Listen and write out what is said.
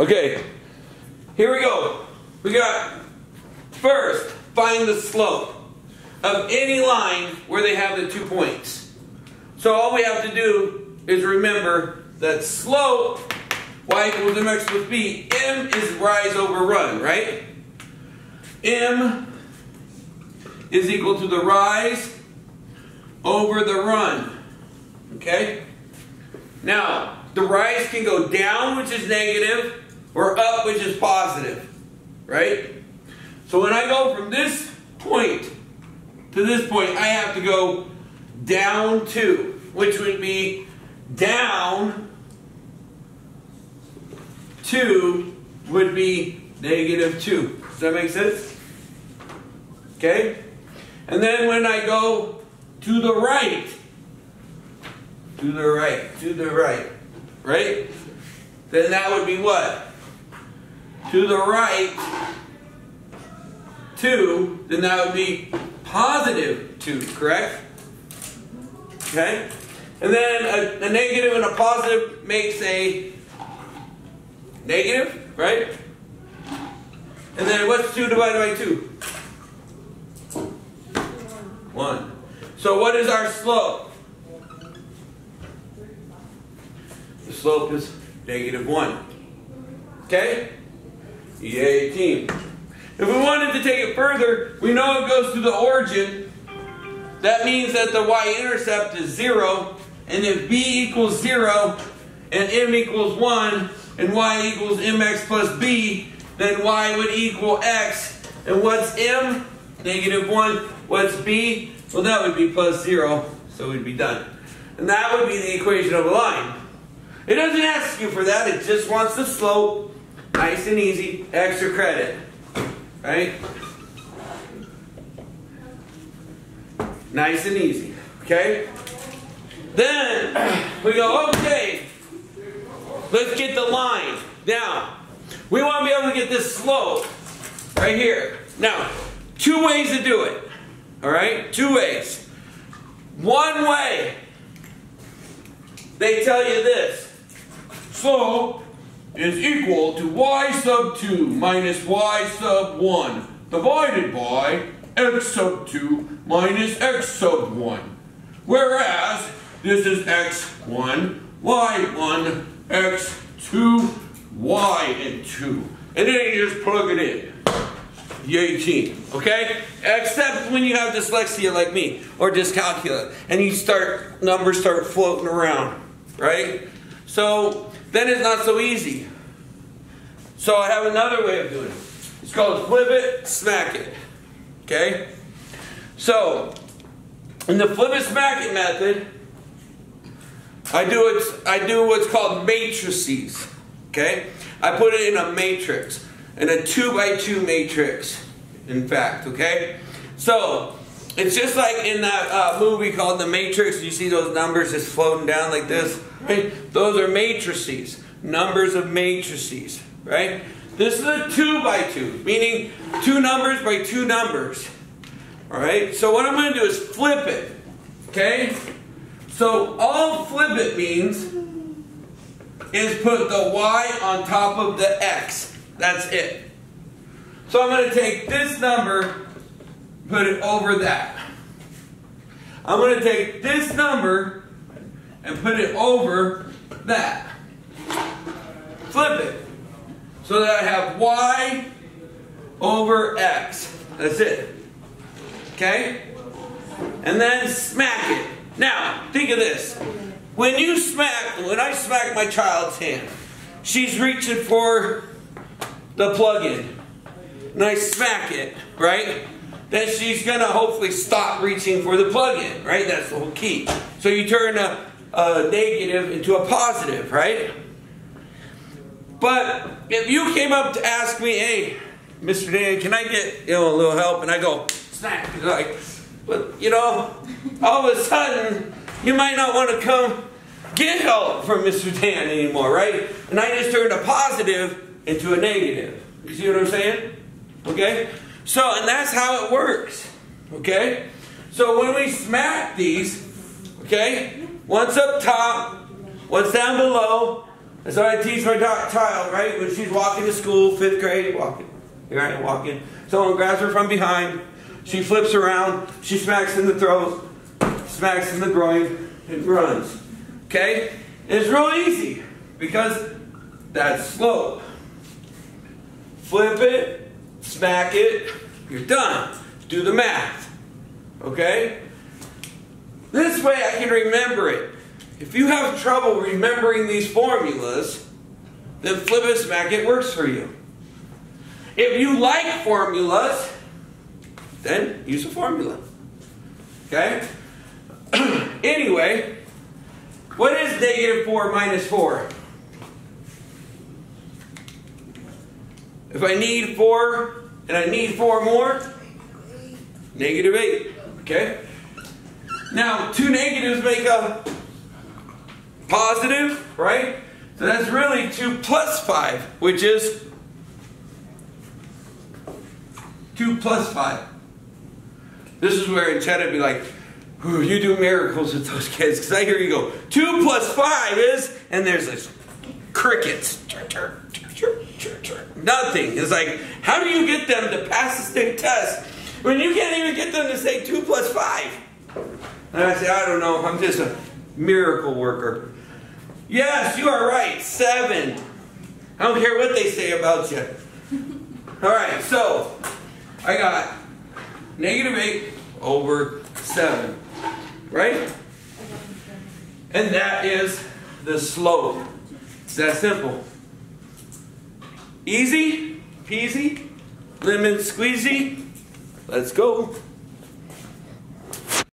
Okay, here we go. We got, first, find the slope of any line where they have the 2 points. So all we have to do is remember that slope, y equals mx plus b, m is rise over run, right? M is equal to the rise over the run. Okay? Now, the rise can go down, which is negative, or up, which is positive. Right? So when I go from this point to this point, I have to go down 2, which would be down 2 would be negative 2. Does that make sense? Okay? And then when I go to the right, right? Then that would be what? To the right 2, then that would be positive 2, correct? Okay? And then a negative and a positive makes a negative, right? And then what's 2 divided by 2? 1. So what is our slope? The slope is negative 1. Okay? Yay, team. If we wanted to take it further, we know it goes to the origin. That means that the y-intercept is 0. And if b equals 0, and m equals 1, and y equals mx plus b, then y would equal x. And what's m? Negative 1. What's b? Well, that would be plus 0, so we'd be done. And that would be the equation of a line. It doesn't ask you for that, it just wants the slope. Nice and easy, extra credit. Right? Nice and easy, okay? Then we go, okay, let's get the line. Now, we want to be able to get this slope right here. Now, 2 ways to do it. All right? 2 ways. One way, they tell you this. Slope is equal to y sub 2 minus y sub 1 divided by x sub 2 minus x sub 1. Whereas, this is x1, y1, x2, y and 2. And then you just plug it in. Yay, team. Okay? Except when you have dyslexia like me, or dyscalculia, and numbers start floating around. Right? So, then it's not so easy. So I have another way of doing it. It's called flip it, smack it. Okay? So, in the flip it, smack it method, I do what's called matrices. Okay? I put it in a matrix. In a 2 by 2 matrix, in fact. Okay? So, it's just like in that movie called The Matrix. You see those numbers just floating down like this? Right? Those are matrices. Numbers of matrices. Right? This is a 2 by 2, meaning 2 numbers by 2 numbers. Alright? So what I'm going to do is flip it. Okay? So all flip it means is put the y on top of the x. That's it. So I'm going to take this number, put it over that. I'm going to take this number and put it over that. Flip it. So that I have y over x. That's it. Okay? And then smack it. Now, think of this. When I smack my child's hand, she's reaching for the plug-in. And I smack it, right? Then she's going to hopefully stop reaching for the plug-in, right? That's the whole key. So you turn a negative into a positive, right? But if you came up to ask me, hey, Mr. Dan, can I get a little help? And I go, smack. Like, but all of a sudden, you might not want to come get help from Mr. Dan anymore, right? And I just turned a positive into a negative. You see what I'm saying? Okay? So, and that's how it works. Okay? So when we smack these, okay, one's up top, one's down below, That's what I teach my child, right? When she's walking to school, 5th grade, walking. Here I am walking. Someone grabs her from behind. She flips around. She smacks in the throat, smacks in the groin, and runs. Okay? And it's real easy because that's slow. Flip it, smack it, you're done. Do the math. Okay? This way I can remember it. If you have trouble remembering these formulas, then flip it, smack it works for you. If you like formulas, then use a formula. Okay? Anyway, what is -4 minus 4? If I need 4 and I need 4 more, -8. Okay? Now, 2 negatives make a positive, right? So that's really 2 plus 5, which is 2 plus 5. This is where in chat I'd be like, you do miracles with those kids, because I hear you go, 2 plus 5 is, and there's this crickets. Nothing. It's like, how do you get them to pass the state test when you can't even get them to say 2 plus 5? And I say, I don't know, I'm just a miracle worker. Yes, you are right, 7. I don't care what they say about you. Alright, so I got -8 over 7. Right? And that is the slope. It's that simple. Easy peasy, lemon squeezy. Let's go.